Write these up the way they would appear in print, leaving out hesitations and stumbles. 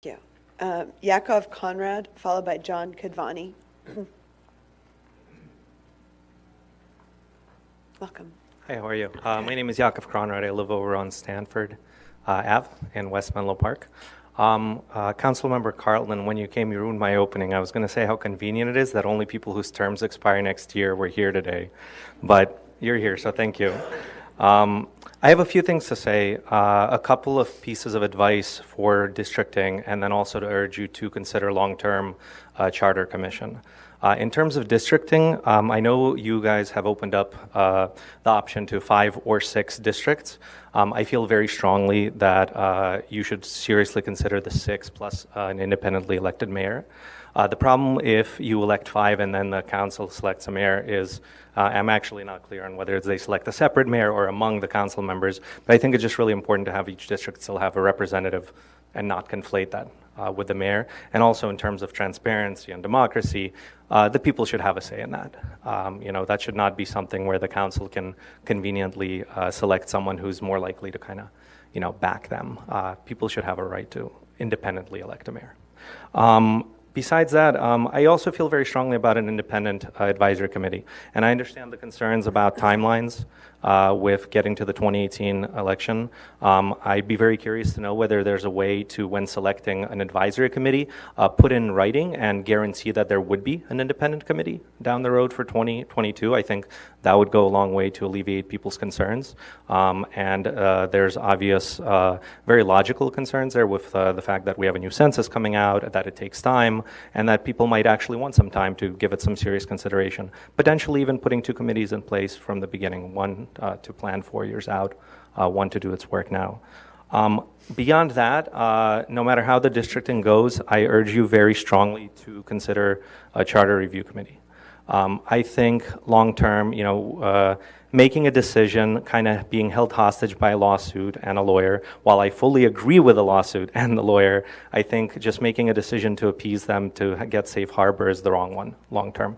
Thank you. Yakov Kronrod, followed by John Kadvani. Welcome. Hi, how are you? My name is Yakov Kronrod. I live over on Stanford Ave in West Menlo Park. Councilmember Carlton, when you came, you ruined my opening. I was going to say how convenient it is that only people whose terms expire next year were here today. But you're here, so thank you. I have a few things to say, a couple of pieces of advice for districting, and then also to urge you to consider long-term charter commission. In terms of districting, I know you guys have opened up the option to 5 or 6 districts. I feel very strongly that you should seriously consider the 6 plus an independently elected mayor. The problem if you elect 5 and then the council selects a mayor is, I'm actually not clear on whether they select a separate mayor or among the council members, but I think it's just really important to have each district still have a representative and not conflate that with the mayor. And also in terms of transparency and democracy, the people should have a say in that. That should not be something where the council can conveniently select someone who's more likely to kind of, back them. People should have a right to independently elect a mayor. Besides that, I also feel very strongly about an independent advisory committee. And I understand the concerns about timelines with getting to the 2018 election. I'd be very curious to know whether there's a way to, when selecting an advisory committee, put in writing and guarantee that there would be an independent committee down the road for 2022. I think that would go a long way to alleviate people's concerns. And there's obvious, very logical concerns there with the fact that we have a new census coming out, that it takes time, and that people might actually want some time to give it some serious consideration. Potentially even putting 2 committees in place from the beginning, one to plan 4 years out, one to do its work now. Beyond that, no matter how the districting goes, I urge you very strongly to consider a charter review committee. I think long-term, making a decision, kind of being held hostage by a lawsuit and a lawyer, while I fully agree with the lawsuit and the lawyer, I think just making a decision to appease them to get safe harbor is the wrong one, long-term.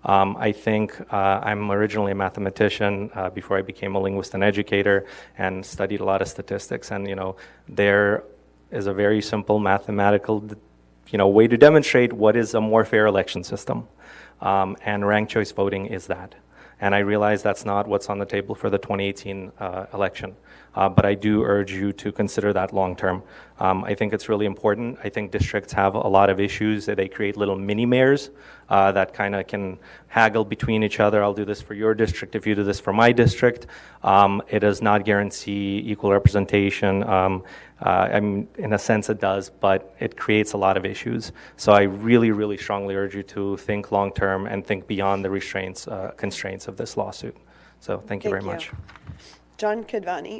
I think I'm originally a mathematician before I became a linguist and educator and studied a lot of statistics. And, there is a very simple mathematical, way to demonstrate what is a more fair election system. And ranked choice voting is that. And I realize that's not what's on the table for the 2018 election. But I do urge you to consider that long term. I think it's really important. I think districts have a lot of issues. They create little mini mayors that kind of can haggle between each other. I'll do this for your district if you do this for my district. It does not guarantee equal representation. In a sense it does, but it creates a lot of issues. So I really, really strongly urge you to think long term and think beyond the constraints of this lawsuit. So thank you very much. John Kadvani.